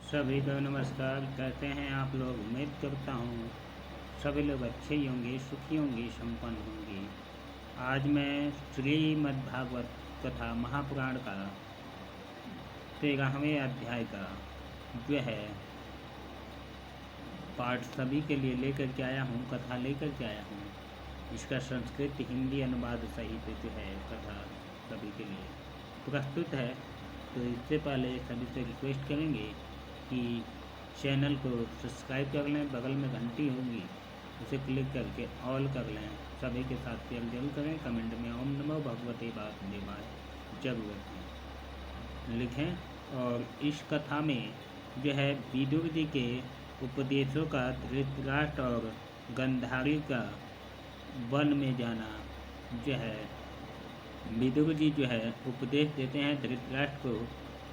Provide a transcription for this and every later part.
सभी को नमस्कार। कैसे हैं आप लोग? उम्मीद करता हूँ सभी लोग अच्छे ही होंगे, सुखी होंगे, संपन्न होंगे। आज मैं श्रीमद्भागवत कथा महापुराण का 13वें अध्याय का जो है पाठ सभी के लिए लेकर के आया हूँ, कथा लेकर के आया हूँ। इसका संस्कृत हिंदी अनुवाद सहित जो है कथा सभी के लिए प्रस्तुत है। तो इससे पहले सभी से रिक्वेस्ट करेंगे कि चैनल को सब्सक्राइब कर लें, बगल में घंटी होगी उसे क्लिक करके ऑल कर लें। सभी के साथ शेयर जरूर करें। कमेंट में ओम नमो भगवते वासुदेवाय जरूर लिखें। और इस कथा में जो है विदुर जी के उपदेशों का धृतराष्ट्र और गांधारी का वन में जाना जो है, विदुर जी जो है उपदेश देते हैं धृतराष्ट्र को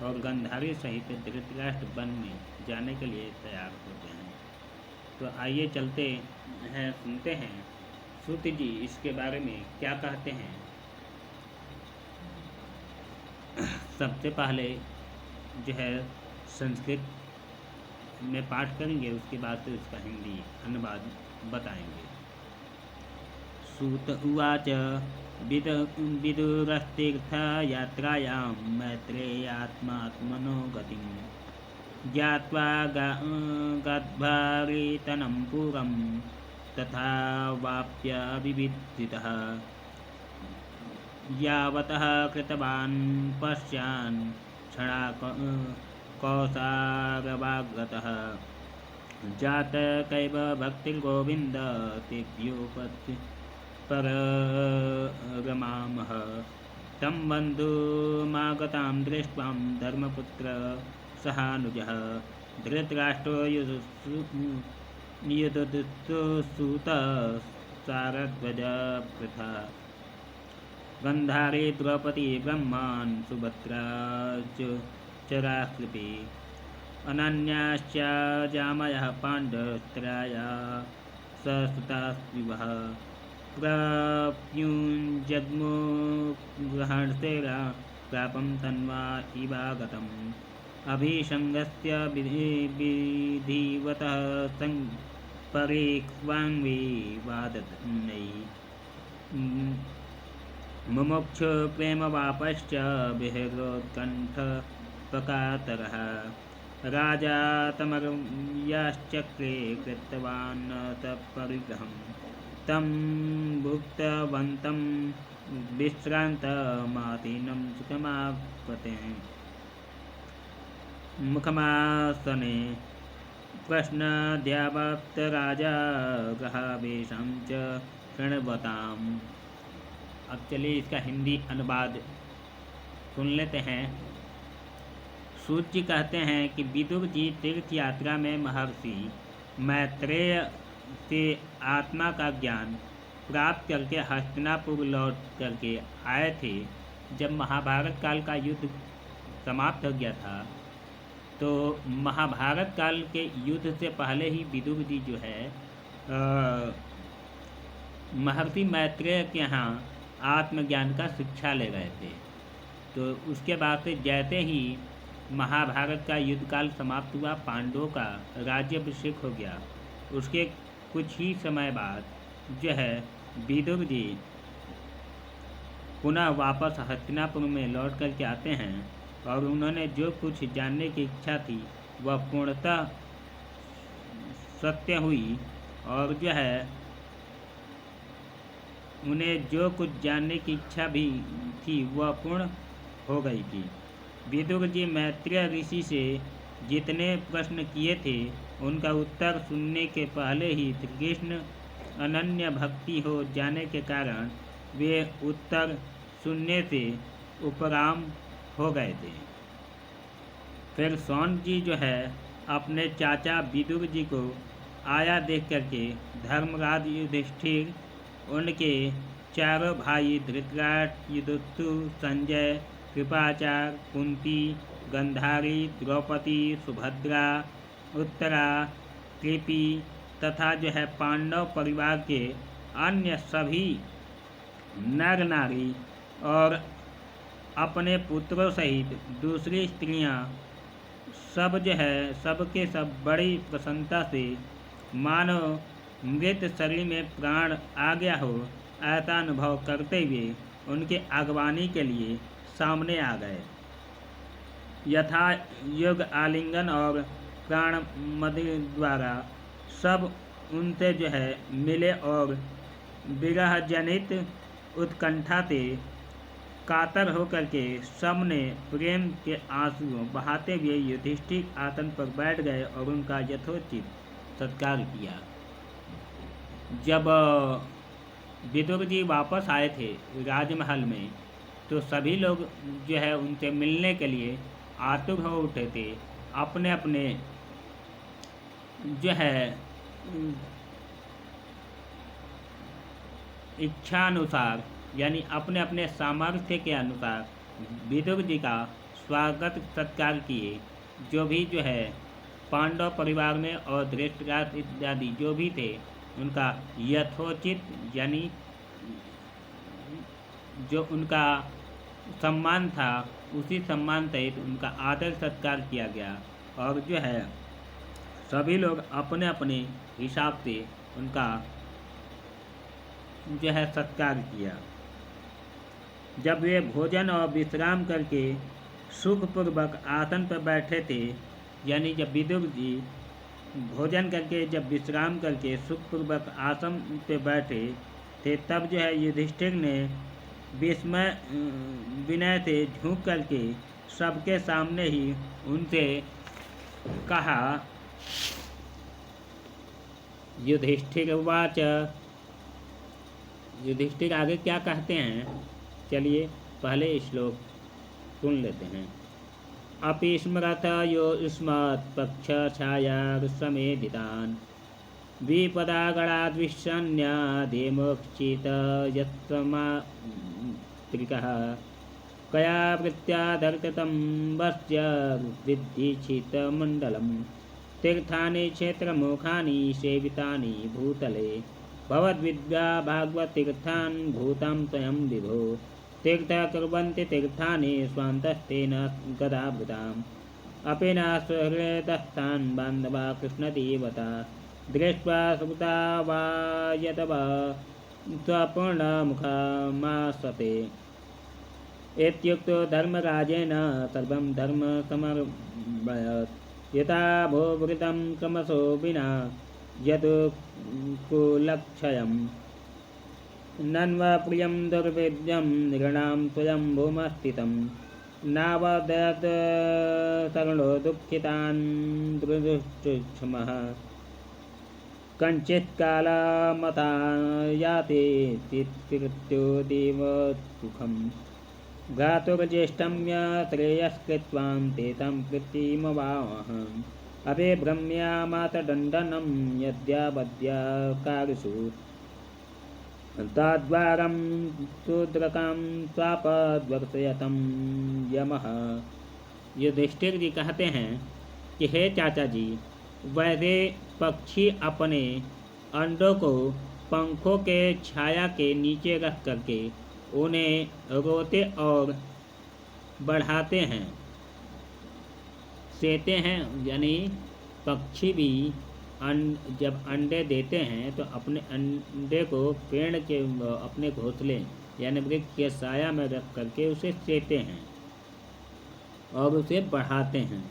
और गांधारी सहित धृतराष्ट्र वन में जाने के लिए तैयार होते हैं। तो आइए चलते हैं, सुनते हैं सूत जी इसके बारे में क्या कहते हैं। सबसे पहले जो है संस्कृत में पाठ करेंगे, उसके बाद तो इसका हिंदी अनुवाद बताएंगे। सूत उवाच विदुरस्तीर्थयात्रायां मैत्रेयात्मात्मनो गतिं ज्ञात्वा गद्भारितनं पुरं तथा वाप्य विविदितः यावतः कृतवान् पश्यान् क्षणाकौसारवागतः जातकैव भक्तिर्गोविन्द तेभ्योपत्ति परमामः तं बन्धुमागतां दृष्ट्वा धर्मपुत्र सहानुजः धृतराष्ट्रो युधुस्तुसूतः सारध्वज पृथा गन्धारी द्रौपदी ब्रह्मान् सुभद्रा चराकृति अनन्याश्च जामयः पाण्डवस्त्राया ससुतास्विवः प्रप्युञ्जग्मुग्रहणसेरा प्रापं तन्वा इवागतम् अभिसङ्गस्य विधिवतः परिक्वाङ्विवादनै मुमुक्षु प्रेमवापश्च विहरोत्कण्ठपकातरः राजा तमर्याश्चक्रे कृतवान् तत्परिग्रहम् तं भुक्तवन्तं विश्रान्तमातीनं सुखमापते मुखमासने प्रश्नद्यावप्तराजा ग्रहावेशं च प्रणवताम्। अब चलिए इसका हिंदी अनुवाद सुन लेते हैं। सूत जी कहते हैं कि विदुर जी तीर्थ यात्रा में महर्षि मैत्रेय से आत्मा का ज्ञान प्राप्त करके हस्तिनापुर लौट करके आए थे। जब महाभारत काल का युद्ध समाप्त हो गया था, तो महाभारत काल के युद्ध से पहले ही विदुर जी जो है महर्षि मैत्रेय के यहाँ आत्मज्ञान का शिक्षा ले रहे थे। तो उसके बाद से जैसे ही महाभारत का युद्ध काल समाप्त हुआ, पांडवों का राज्याभिषेक हो गया, उसके कुछ ही समय बाद जो है विदुर जी पुनः वापस हस्तिनापुर में लौट करके आते हैं और उन्होंने जो कुछ जानने की इच्छा थी वह पूर्णतः सत्य हुई और जो है उन्हें जो कुछ जानने की इच्छा भी थी वह पूर्ण हो गई थी। विदुर जी मैत्रेय ऋषि से जितने प्रश्न किए थे उनका उत्तर सुनने के पहले ही श्री कृष्ण अनन्य भक्ति हो जाने के कारण वे उत्तर सुनने से उपराम हो गए थे। फिर सौन जी जो है अपने चाचा विदुर जी को आया देख करके धर्मराज युधिष्ठिर, उनके चारों भाई धृतराष्ट्र, युधिष्ठिर, संजय, कृपाचार्य, कुंती, गांधारी, द्रौपदी, सुभद्रा, उत्तरा, कृपी तथा जो है पांडव परिवार के अन्य सभी नर नारी और अपने पुत्रों सहित दूसरी स्त्रियां सब जो है सबके सब बड़ी प्रसन्नता से मानो मृत शरीर में प्राण आ गया हो ऐसा अनुभव करते हुए उनके अगवानी के लिए सामने आ गए। यथा युग आलिंगन और प्राण मदि द्वारा सब उनसे जो है मिले और विरह जनित उत्कंठा से कातर होकर के सबने प्रेम के आंसू बहाते हुए युधिष्ठिर आसन पर बैठ गए और उनका यथोचित सत्कार किया। जब विदुर जी वापस आए थे राजमहल में तो सभी लोग जो है उनसे मिलने के लिए आतुर हो उठे थे। अपने अपने जो है इच्छा अनुसार यानी अपने अपने सामर्थ्य के अनुसार विदुर जी का स्वागत सत्कार किए। जो भी जो है पांडव परिवार में और धृतराष्ट्र इत्यादि जो भी थे उनका यथोचित यानी जो उनका सम्मान था उसी सम्मान सहित उनका आदर सत्कार किया गया। और जो है सभी लोग अपने अपने हिसाब से उनका जो है सत्कार किया। जब वे भोजन और विश्राम करके सुखपूर्वक आसन पर बैठे थे यानी जब विदुर जी भोजन करके जब विश्राम करके सुखपूर्वक आसन पे बैठे थे तब जो है युधिष्ठिर ने विनय से झुक करके सबके सामने ही उनसे कहा। युधिष्ठिर्वाच युधिष्ठिर आगे क्या कहते हैं चलिए पहले श्लोक सुन लेते हैं। अपि स्मरथ यो युष्मत् पक्ष छाया समेधितान् विपदागणाद्विषण्यादेमोक्षित यत्समात्रिकः कया वृत्त्याधर्ततं वस्य विद्धीक्षितमण्डलं तीर्थानि क्षेत्रमुखानि सेवितानि भूतले भवद्विद्या भागवतीर्थान् भूतां स्वयं विभो तीर्थ कुर्वन्ति तीर्थानि स्वान्तस्तेन गदाभृताम् अपि न सुहृदस्थान् बान्धवा कृष्णदेवता दृष्ट्वा सुता वा यतवा स्वपूर्णमुखमासते। इत्युक्तो धर्मराजेन सर्वं धर्मसमर्पयत् यथा भोवृतं क्रमशो विना यदुकुलक्षयम् नन्वप्रियं दुर्वेद्यं नृणां स्वयं भूमस्थितं नावदत् शरणो दुःखितान् दुर्दुष्टुक्षमः कञ्चित् कालमता याति तित्यक्तो देवसुखम् भ्रातुर्ज्येष्ठं श्रेयस्कृत्वां तेषां कृतिमवाहम् अपि भ्रम्यामातदण्डनं यद्यावद्याकारिषु तद्वारं शूद्रकां स्वापद्वर्षयतं यमः। युधिष्ठिर जी कहते हैं कि हे चाचा जी वैसे पक्षी अपने अंडों को पंखों के छाया के नीचे रख करके उन्हें रोते और बढ़ाते हैं सेते हैं। यानी पक्षी भी जब अंडे देते हैं तो अपने अंडे को पेड़ के अपने घोंसले यानी वृक्ष के साया में रख करके उसे सेते हैं और उसे बढ़ाते हैं।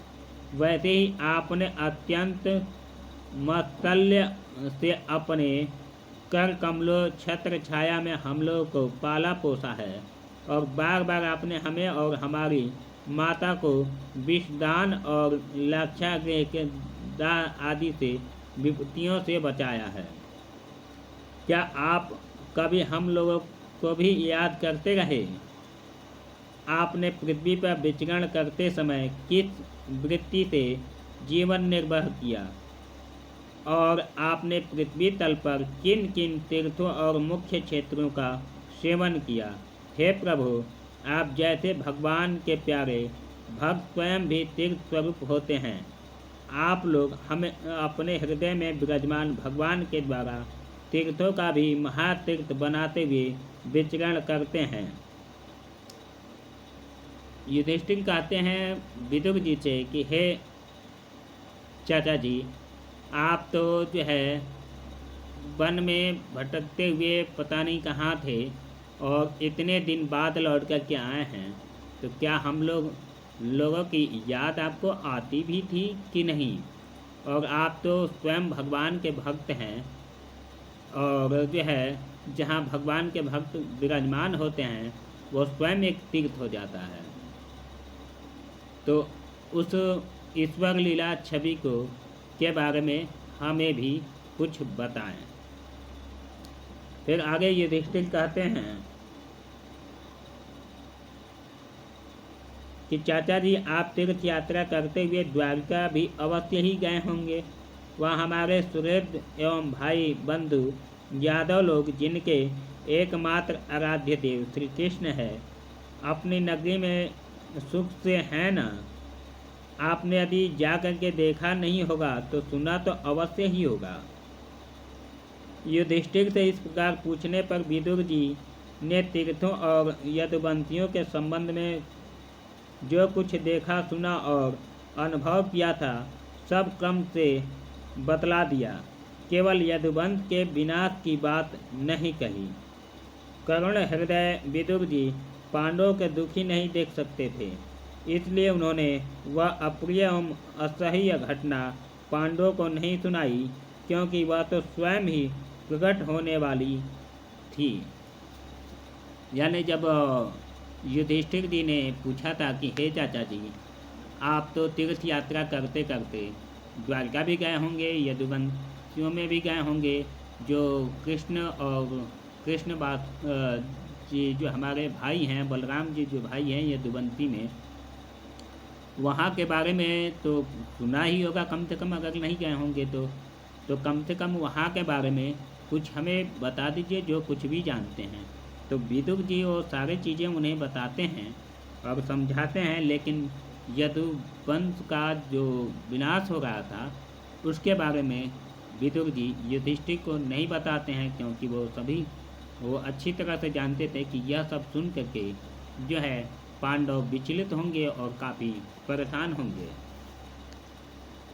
वैसे ही आपने अत्यंत मत्सल्य से अपने कर कमलों छत्र छाया में हम लोगों को पाला पोसा है और बार बार आपने हमें और हमारी माता को विषदान और लाक्षागृह के दान आदि से विपत्तियों से बचाया है। क्या आप कभी हम लोगों को भी याद करते रहे? आपने पृथ्वी पर विचरण करते समय किस वृत्ति से जीवन निर्वाह किया और आपने पृथ्वी तल पर किन किन तीर्थों और मुख्य क्षेत्रों का सेवन किया। हे प्रभु आप जैसे भगवान के प्यारे भक्त स्वयं भी तीर्थ स्वरूप होते हैं। आप लोग हमें अपने हृदय में विराजमान भगवान के द्वारा तीर्थों का भी महातीर्थ बनाते हुए विचरण करते हैं। युधिष्ठिर कहते हैं विदुर जी से कि हे चाचा जी, आप तो जो है वन में भटकते हुए पता नहीं कहाँ थे और इतने दिन बाद लौट कर के आए हैं, तो क्या हम लोगों की याद आपको आती भी थी कि नहीं? और आप तो स्वयं भगवान के भक्त हैं, और जो है जहाँ भगवान के भक्त विराजमान होते हैं वो स्वयं एक तीर्थ हो जाता है। तो उस ईश्वर लीला छवि को के बारे में हमें भी कुछ बताएं। फिर आगे युधिष्ठिर कहते हैं कि चाचा जी, आप तीर्थ यात्रा करते हुए द्वारका भी अवश्य ही गए होंगे। वह हमारे सुहृद एवं भाई बंधु यादव लोग, जिनके एकमात्र आराध्य देव श्री कृष्ण है, अपनी नगरी में सुख से हैं ना? आपने यदि जा करके देखा नहीं होगा तो सुना तो अवश्य ही होगा। युधिष्ठिर से इस प्रकार पूछने पर विदुर जी ने तीर्थों और यदुवंशियों के संबंध में जो कुछ देखा सुना और अनुभव किया था सब क्रम से बतला दिया। केवल यदुवंश के विनाश की बात नहीं कही। करुण हृदय विदुर जी पांडवों के दुखी नहीं देख सकते थे, इसलिए उन्होंने वह अप्रिय एवं असह्य घटना पांडवों को नहीं सुनाई, क्योंकि वह तो स्वयं ही प्रकट होने वाली थी। यानी जब युधिष्ठिर जी ने पूछा था कि हे चाचा जी, आप तो तीर्थ यात्रा करते करते द्वारका भी गए होंगे, यदुवंशियों में भी गए होंगे, जो कृष्ण बात जी जो हमारे भाई हैं, बलराम जी जो भाई हैं यदुवंशी में, वहाँ के बारे में तो सुना ही होगा कम से कम, अगर नहीं गए होंगे तो कम से कम वहाँ के बारे में कुछ हमें बता दीजिए जो कुछ भी जानते हैं। तो विदुर जी वो सारी चीज़ें उन्हें बताते हैं और समझाते हैं, लेकिन यदुवंश का जो विनाश हो रहा था उसके बारे में विदुर जी युधिष्ठिर को नहीं बताते हैं, क्योंकि वो अच्छी तरह से जानते थे कि यह सब सुन करके जो है पांडव विचलित होंगे और काफ़ी परेशान होंगे।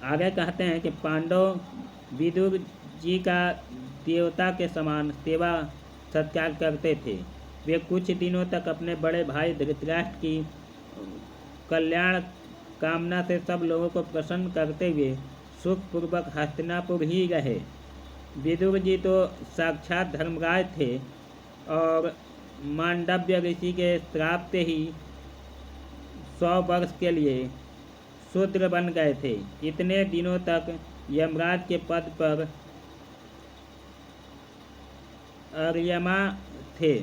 आगे कहते हैं कि पांडव विदुर जी का देवता के समान सेवा सत्कार करते थे। वे कुछ दिनों तक अपने बड़े भाई धृतराष्ट्र की कल्याण कामना से सब लोगों को प्रसन्न करते हुए सुखपूर्वक हस्तिनापुर ही रहे। विदुर जी तो साक्षात धर्मराज थे और मांडव्य ऋषि के श्राप से ही 100 वर्ष के लिए शूद्र बन गए थे। इतने दिनों तक यमराज के पद पर अर्यमा थे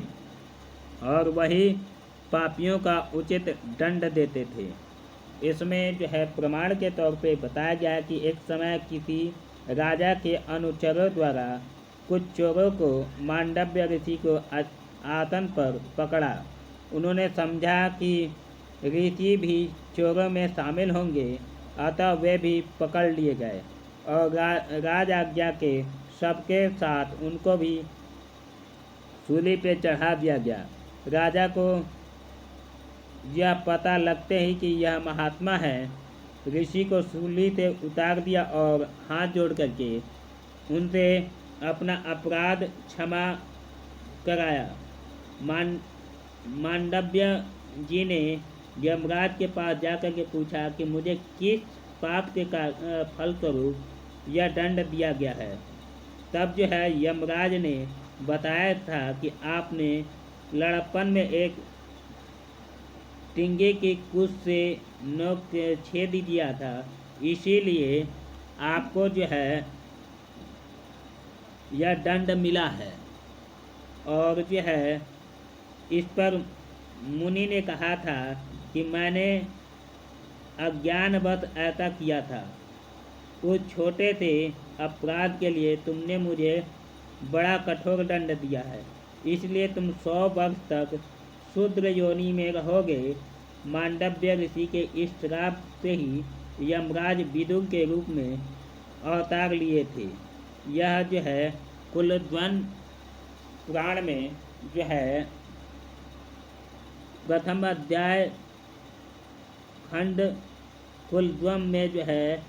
और वही पापियों का उचित दंड देते थे। इसमें जो है प्रमाण के तौर पे बताया गया कि एक समय किसी राजा के अनुचरों द्वारा कुछ चोरों को मांडव्य ऋषि को आसन पर पकड़ा। उन्होंने समझा कि ऋषि भी चोरों में शामिल होंगे, अतः वे भी पकड़ लिए गए और राज आज्ञा के सबके साथ उनको भी सूली पे चढ़ा दिया गया। राजा को यह पता लगते ही कि यह महात्मा है, ऋषि को सूली से उतार दिया और हाथ जोड़ करके उनसे अपना अपराध क्षमा कराया। मांडव्य जी ने यमराज के पास जाकर के पूछा कि मुझे किस पाप के फलस्वरूप यह दंड दिया गया है। तब जो है यमराज ने बताया था कि आपने लड़प्पन में एक टिंगे की कुछ से नोक छेद दिया था, इसीलिए आपको जो है यह दंड मिला है। और जो है इस पर मुनि ने कहा था कि मैंने अज्ञानवश ऐसा किया था, उस छोटे से अपराध के लिए तुमने मुझे बड़ा कठोर दंड दिया है, इसलिए तुम 100 वर्ष तक शूद्र योनि में रहोगे। मांडव्य ऋषि के इस श्राप से ही यमराज विदुर के रूप में अवतार लिए थे। यह जो है कुलध्वन पुराण में जो है प्रथम अध्याय खंड कुलध्वम में जो है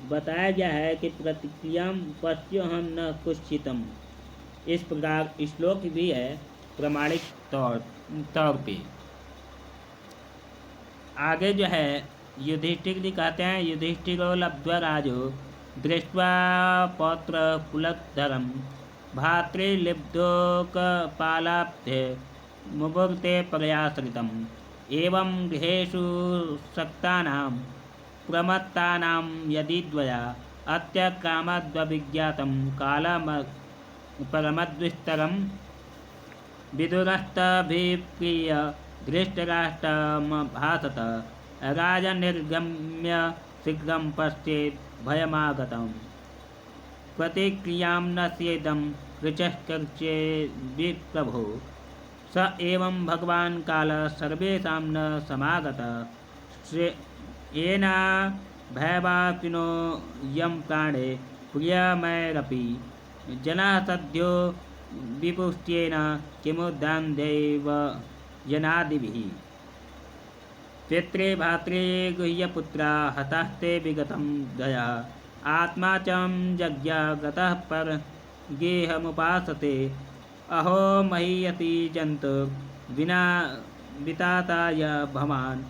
बताया गया है कि प्रतिक्रिया पश्योहम न कुश्चितम। इस प्रकार श्लोक भी है प्रमाणिक तौर पे। आगे जो है युधिष्ठिर जी कहते हैं, युधिष्ठिरो लब्ध्वा राजो दृष्ट्वा पौत्र कुलधरम भातृलिब्धोकपालाब्धे मुहूर्ते प्रयासृतम् एवं गृहेषु सक्तानां प्रमत्तानां यदि द्वया अत्यक्रामद्विज्ञातं कालम परमद्विस्तरं विदुरस्तभिप्रिय धृष्टराष्ट्रमभासत राजनिर्गम्य शीघ्रं पश्येत् भयमागतम् प्रतिक्रियां न स्येदं ऋचश्चर्चेद्विप्रभो स एवं भगवान् कालः सर्वेषां न समागत येन भयवापिनो यं प्राणे प्रियमैरपि जनः सद्यो विपुष्ट्येन किमुद्दान्दैव जनादिभिः पित्रे भात्रे गुह्यपुत्रा हतास्ते विगतं दया आत्मा चं जज्ञागतः पर गेहमुपासते अहो महीयति जन्तु विना विताताय भवान्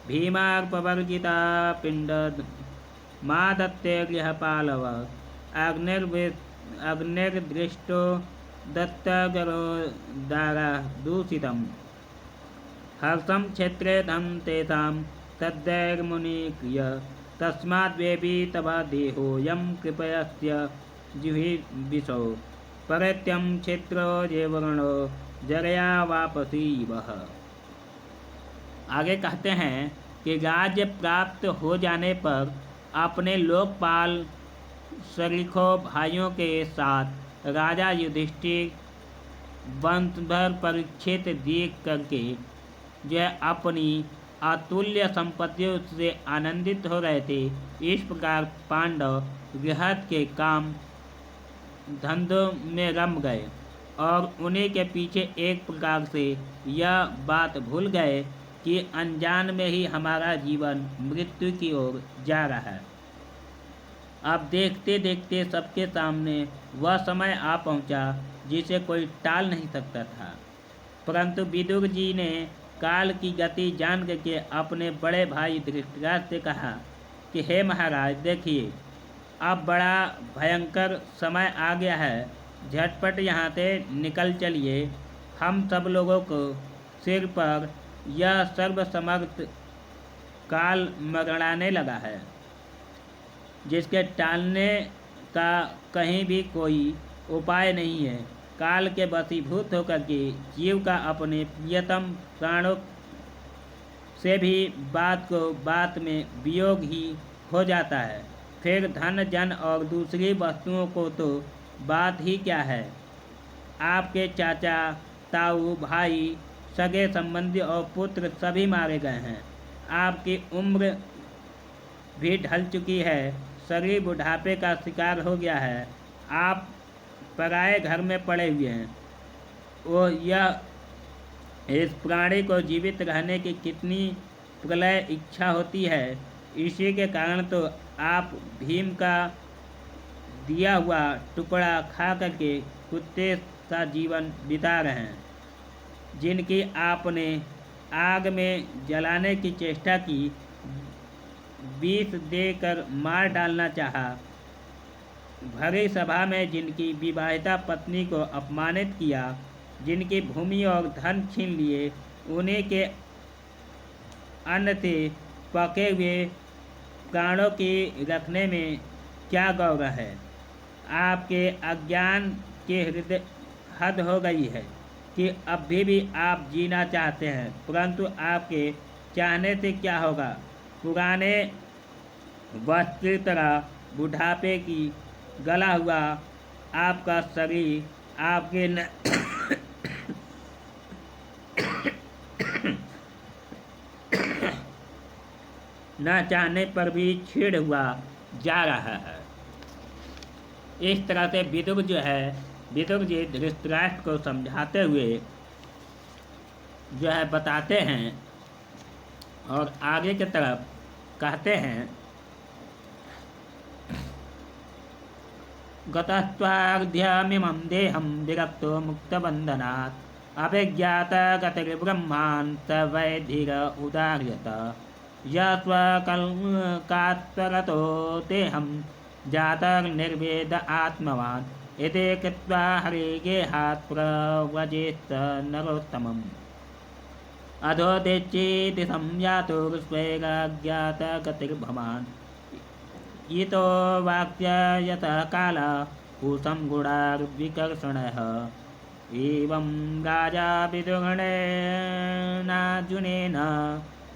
भीमार्पवर्जिता पिण्ड मा दत्ते गृहपालव अग्निर्दृष्टो दत्तगरो दारा दूषितम् हर्षं क्षेत्रे धं तेषां तद्दैर्मुनिक्रिय तस्माद्वेबी तव देहोऽयं कृपयस्य जिह्विषो परित्यं क्षेत्रो जेवरणो जरया वापसी वह। आगे कहते हैं कि राज्य प्राप्त हो जाने पर अपने लोकपाल सरीखों भाइयों के साथ राजा युधिष्ठिर वंशभर परीक्षित देख करके जो अपनी अतुल्य संपत्तियों से आनंदित हो रहे थे। इस प्रकार पांडव गृहस्थ के काम धंधों में रम गए और उन्हीं के पीछे एक प्रकार से यह बात भूल गए कि अनजान में ही हमारा जीवन मृत्यु की ओर जा रहा है। अब देखते देखते सबके सामने वह समय आ पहुंचा जिसे कोई टाल नहीं सकता था। परंतु विदुर जी ने काल की गति जान करके अपने बड़े भाई धृतराष्ट्र से कहा कि हे महाराज, देखिए अब बड़ा भयंकर समय आ गया है, झटपट यहाँ से निकल चलिए। हम सब लोगों को सिर पर यह सर्वसमर्थ काल मरड़ाने लगा है, जिसके टालने का कहीं भी कोई उपाय नहीं है। काल के वशीभूत होकर के जीव का अपने प्रियतम प्राणों से भी बात में वियोग ही हो जाता है, फिर धन जन और दूसरी वस्तुओं को तो बात ही क्या है। आपके चाचा, ताऊ, भाई, सगे संबंधी और पुत्र सभी मारे गए हैं। आपकी उम्र भी ढल चुकी है, शरीर बुढ़ापे का शिकार हो गया है, आप पराए घर में पड़े हुए हैं। वो यह इस प्राणी को जीवित रहने की कितनी प्रलय इच्छा होती है। इसी के कारण तो आप भीम का दिया हुआ टुकड़ा खा करके कुत्ते सा जीवन बिता रहे हैं, जिनकी आपने आग में जलाने की चेष्टा की, विष देकर मार डालना चाहा, भरी सभा में जिनकी विवाहिता पत्नी को अपमानित किया, जिनकी भूमि और धन छीन लिए, उन्हीं के अन्न से पके हुए प्राणों की रखने में क्या गौरव है। आपके अज्ञान के हृदय हद हो गई है कि अब भी आप जीना चाहते हैं, परंतु आपके चाहने से क्या होगा। पुराने वस्त्र की तरह बुढ़ापे की गला हुआ आपका शरीर आपके न चाहने पर भी छीड़ हुआ जा रहा है। इस तरह से विदुर जी धृतराष्ट्र को समझाते हुए जो है बताते हैं और आगे की तरफ कहते हैं गतस्त्वार्ध्यमिमं देहं विरक्तो मुक्तबन्धनात् अभिज्ञातगतिर्ब्रह्मान् स वैधिर उदार्यत यस्वकल्कात्परतो देहं जातर्निर्वेद आत्मवान् इति कृत्वा हरिगेहात् प्रव्रजेत् नरोत्तमम् अधोदिच्येति संयातुर्स्वैराज्ञातगतिर्भवान् इतो वाक्य यतः काल पूषं गुणार्विकर्षणः एवं राजा विदुर्गणेनार्जुनेन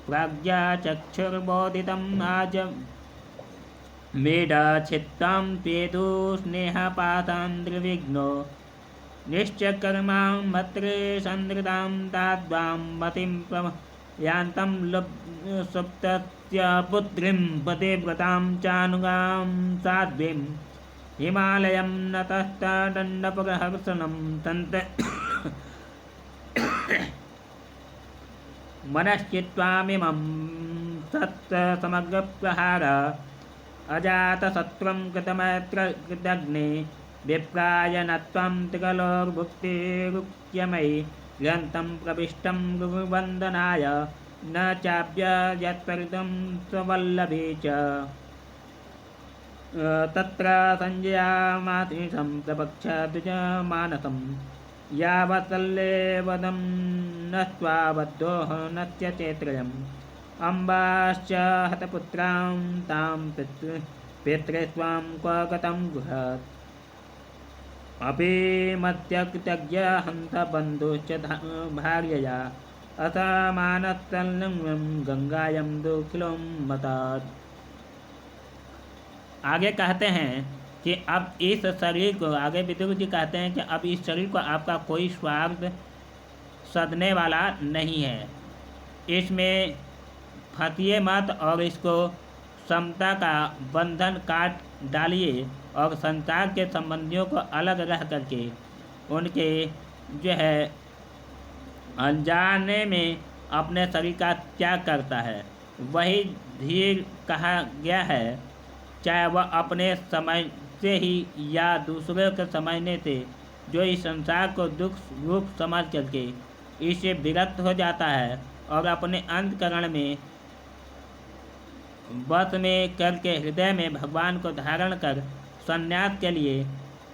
प्राज्ञा चक्षुर्बोधितम् आज मेढचित्तं पेतु स्नेहपातान्द्रविघ्नो निश्चकर्मां मत्रे सन्दृतां ताद्वां मतिं यान्तं सुप्तस्य पुत्रीं पतिव्रतां चानुगां साध्वीं हिमालयं नतस्तदण्डपरहर्षणं तन्त मनश्चित्वामिमं सत्समग्रप्रहार अजातशत्रुं कृतमैत्रकृतघ्ने विप्राय न त्वं त्रिकलोर्भुक्तिरुक्यमयि ग्रन्थं प्रविष्टं गुरुवन्दनाय न चाप्ययत्परितं स्ववल्लभे च तत्र संजयामातिशं प्रपक्ष द्विजमानसं यावत्सल्लेवदं नत्वा बद्धोः नत्य चैत्रयम् अम्बाश्च हतपुत्रां तां पित्रे स्वां क्व गतं गृहात् अपि मत्यकृतज्ञ हन्त बन्धुश्च भार्यया असमानस्तल्लं गंगायं दुखिलं मतात्। आगे कहते हैं कि अब इस शरीर को, आगे विदुर जी कहते हैं कि अब इस शरीर को आपका कोई स्वार्थ सदने वाला नहीं है, इसमें फंसिए मत और इसको समता का बंधन काट डालिए और संसार के संबंधियों को अलग रह करके उनके जो है अनजाने में अपने शरीर का त्याग करता है। वही धीर कहा गया है, चाहे वह अपने समझ से ही या दूसरों के समझने से, जो इस संसार को दुख रूप समझ करके इससे विरक्त हो जाता है और अपने अंतकरण में बस में करके हृदय में भगवान को धारण कर संन्यास के लिए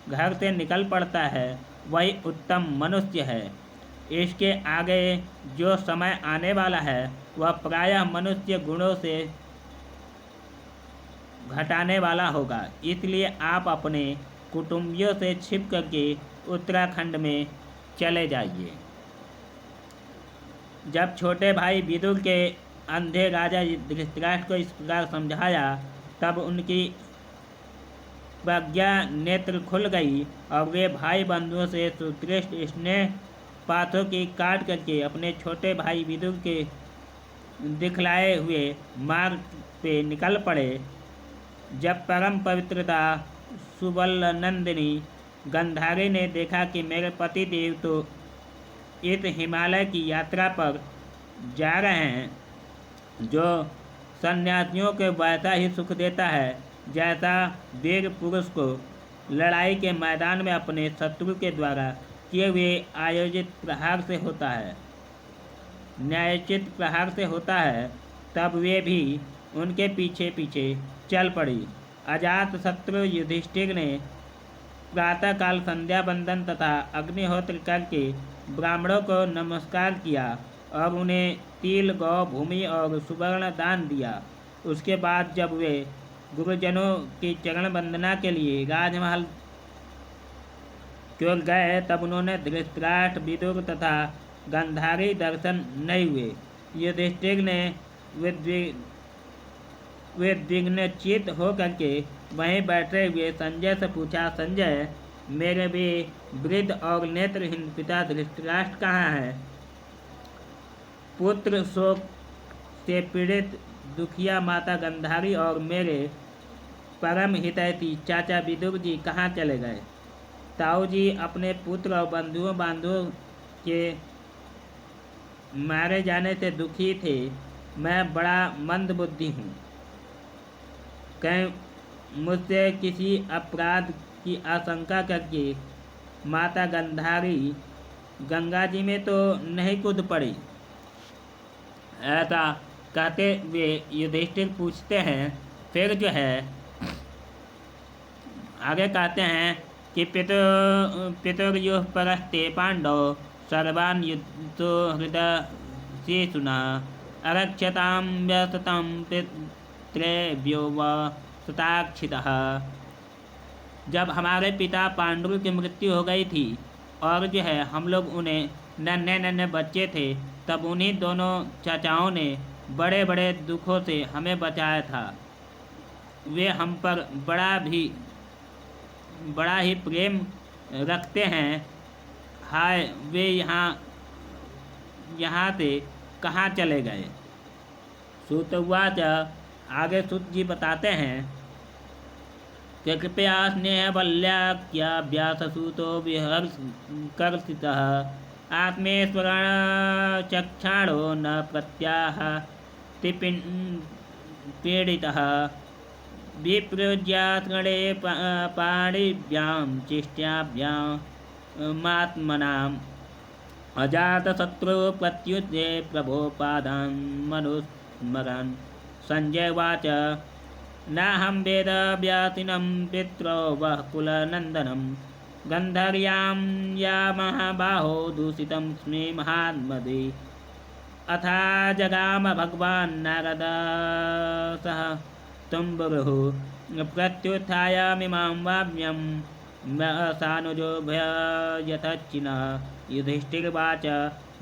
घर से निकल पड़ता है, वही उत्तम मनुष्य है। इसके आगे जो समय आने वाला है वह प्रायः मनुष्य गुणों से घटाने वाला होगा। इसलिए आप अपने कुटुंबियों से छिप करके उत्तराखंड में चले जाइए। जब छोटे भाई विदुर के अंधे राजा धृतराष्ट्र को इस प्रकार समझाया, तब उनकी प्रज्ञा नेत्र खुल गई और वे भाई बंधुओं से सुदृष्ट स्नेह पाथों की काट करके अपने छोटे भाई विदुर के दिखलाए हुए मार्ग पे निकल पड़े। जब परम पवित्रता सुबल नंदिनी गंधारी ने देखा कि मेरे पति देव तो इस हिमालय की यात्रा पर जा रहे हैं, जो सन्यासियों के वैसा ही सुख देता है जैसा वीर पुरुष को लड़ाई के मैदान में अपने शत्रु के द्वारा किए हुए आयोजित प्रहार से होता है, न्यायोचित प्रहार से होता है, तब वे भी उनके पीछे पीछे चल पड़ी। अजात शत्रु युधिष्ठिर ने प्रातःकाल संध्या बंदन तथा अग्निहोत्र करके ब्राह्मणों को नमस्कार किया और उन्हें तिल, गौ, भूमि और सुवर्ण दान दिया। उसके बाद जब वे गुरुजनों की चरण वंदना के लिए राजमहल की ओर गए, तब उन्होंने धृतराष्ट्र, विदुर तथा गंधारी दर्शन नहीं हुए। युधिष्ठिर ने विघ्नचित हो करके वहीं बैठे हुए संजय से पूछा, संजय, मेरे भी वृद्ध और नेत्रहीन पिता धृतराष्ट्र कहाँ है? पुत्र शोक से पीड़ित दुखिया माता गंधारी और मेरे परम हितैषी चाचा विदुर जी कहाँ चले गए? ताऊ जी अपने पुत्र और बंधुओं बांधवों के मारे जाने से दुखी थे। मैं बड़ा मंदबुद्धि हूँ, कहीं मुझसे किसी अपराध की आशंका करके माता गांधारी गंगा जी में तो नहीं कूद पड़ी। ऐसा कहते हुए युधिष्ठिर पूछते हैं, फिर जो है आगे कहते हैं कि पितुर्युः परस्ते पांडव सर्वान् युद्धो हृदय से सुना अरक्षतां व्यसतां पितृभ्यो व सुताक्षितः। जब हमारे पिता पांडु की मृत्यु हो गई थी और जो है हम लोग उन्हें नन्हे नन्हे बच्चे थे, तब उन्हीं दोनों चाचाओं ने बड़े बड़े दुखों से हमें बचाया था। वे हम पर बड़ा ही प्रेम रखते हैं। हाय, वे यहाँ से कहाँ चले गए। सूतवाच आगे सूत जी बताते हैं कि कृपया स्नेह बल्याख्याभ्यासूतो विहर्षकर्षितः आत्मेश्वरण चक्षाणो न प्रत्याह पीड़ितः विप्रज्यात्रे पाणिभ्यां चेष्ट्याभ्यां मात्मनाम् अजातशत्रु प्रत्युत्ये प्रभोपादान् मनुस्मरन्। संजयवाच नाहं वेद व्यासिनं पित्रो वः कुलनन्दनं गन्धर्यां या महाबाहो दूषितं स्मे महात्मदे। अथा जगाम भगवान् नारदः तुम्बुरुः प्रत्युत्थाय वाव्यं सानुजो भयथच्चिनः। युधिष्ठिर्वाच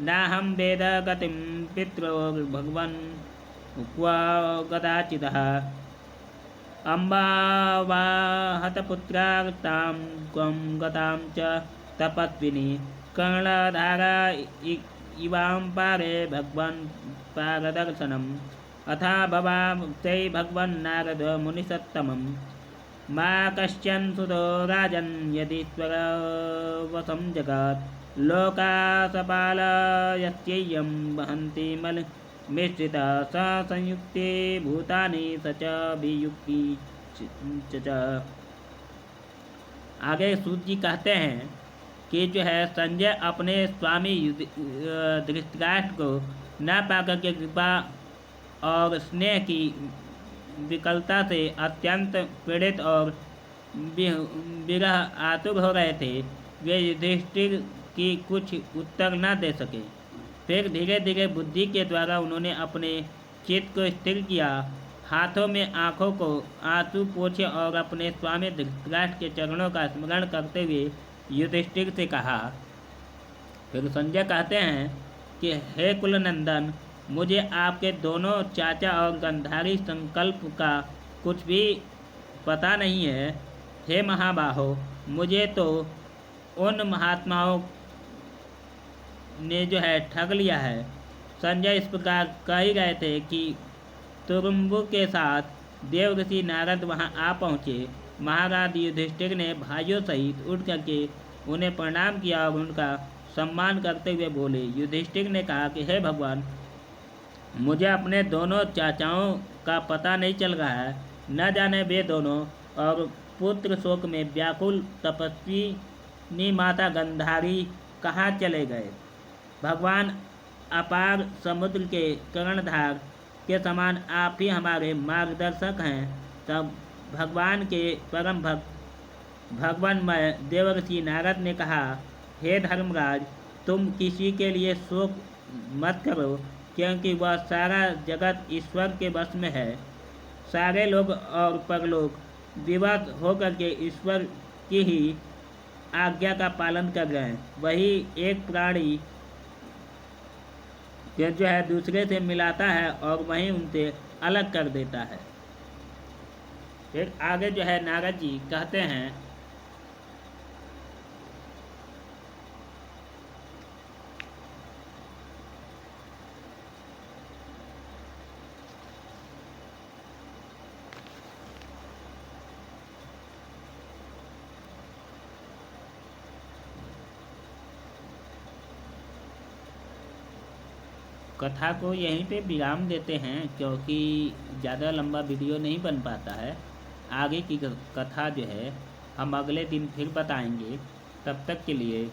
नाहं वेद गतिं पित्रो भगवन् क्व कदाचिदः अम्बावाहतपुत्रां त्वं गतां च तपस्विनी कर्णधारा इवां पारे भगवन् पारदर्शनम्। अथा भवाप्तै भगवन्नारद मुनिसत्तमं मा कश्चन सुतो राजन् यदीश्वरवशं जगात् लोकासपालयत्ययं वहन्ति मलमिश्रिता स संयुक्ते भूतानि स च वियुक्ति च। आगे सूत जी कहते हैं कि जो है संजय अपने स्वामी धृतराष्ट्र को न पाकर के कृपा और स्नेह की विकलता से अत्यंत पीड़ित और विरह आतुर हो रहे थे। वे युधिष्ठिर की कुछ उत्तर न दे सके। फिर धीरे धीरे बुद्धि के द्वारा उन्होंने अपने चित्त को स्थिर किया, हाथों में आँखों को आंसू पोंछे और अपने स्वामी धृतराष्ट्र के चरणों का स्मरण करते हुए युधिष्ठिर से कहा। फिर संजय कहते हैं कि हे कुलनंदन, मुझे आपके दोनों चाचा और गंधारी संकल्प का कुछ भी पता नहीं है। हे महाबाहो, मुझे तो उन महात्माओं ने जो है ठग लिया है। संजय इस प्रकार कह ही रहे थे कि तुरुम्बु के साथ देवऋषि नारद वहां आ पहुँचे। महाराज युधिष्ठिर ने भाइयों सहित उठ करके उन्हें प्रणाम किया और उनका सम्मान करते हुए बोले। युधिष्ठिर ने कहा कि हे भगवान, मुझे अपने दोनों चाचाओं का पता नहीं चल रहा है। न जाने वे दोनों और पुत्र शोक में व्याकुल तपस्विनी माता गंधारी कहाँ चले गए। भगवान, अपार समुद्र के कर्णधार के समान आप ही हमारे मार्गदर्शक हैं। तब भगवान के परम भक्त भगवानमय देवर्षि नारद ने कहा, हे धर्मराज, तुम किसी के लिए शोक मत करो, क्योंकि वह सारा जगत ईश्वर के वश में है। सारे लोग और परलोक विवश होकर के ईश्वर की ही आज्ञा का पालन कर रहे हैं। वही एक प्राणी जो है दूसरे से मिलाता है और वहीं उनसे अलग कर देता है। फिर आगे जो है नारद जी कहते हैं, कथा को यहीं पे विराम देते हैं, क्योंकि ज़्यादा लंबा वीडियो नहीं बन पाता है। आगे की कथा जो है हम अगले दिन फिर बताएंगे। तब तक के लिए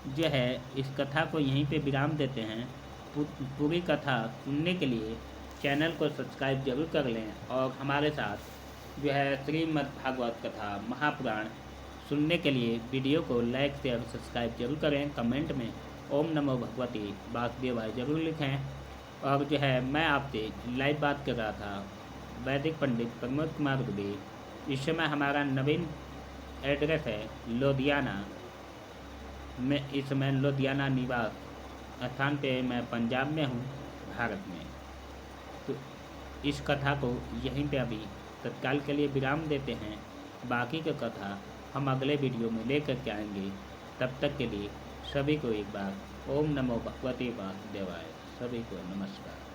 जो है इस कथा को यहीं पे विराम देते हैं। पूरी कथा सुनने के लिए चैनल को सब्सक्राइब जरूर कर लें और हमारे साथ जो है श्रीमद् भागवत कथा महापुराण सुनने के लिए वीडियो को लाइक शेयर सब्सक्राइब जरूर करें। कमेंट में ओम नमो भगवती वासुदेवाय जरूर लिखें। और जो है मैं आपसे लाइव बात कर रहा था वैदिक पंडित प्रमोद कुमार दुबे। इस समय हमारा नवीन एड्रेस है लुधियाना में। इस समय लुधियाना निवास स्थान पे मैं पंजाब में हूँ, भारत में। तो इस कथा को यहीं पे अभी तत्काल के लिए विराम देते हैं। बाकी की कथा हम अगले वीडियो में लेकर के आएंगे। तब तक के लिए सभी को एक बार ओम नमो भगवते वासुदेवाय। सभी को नमस्कार।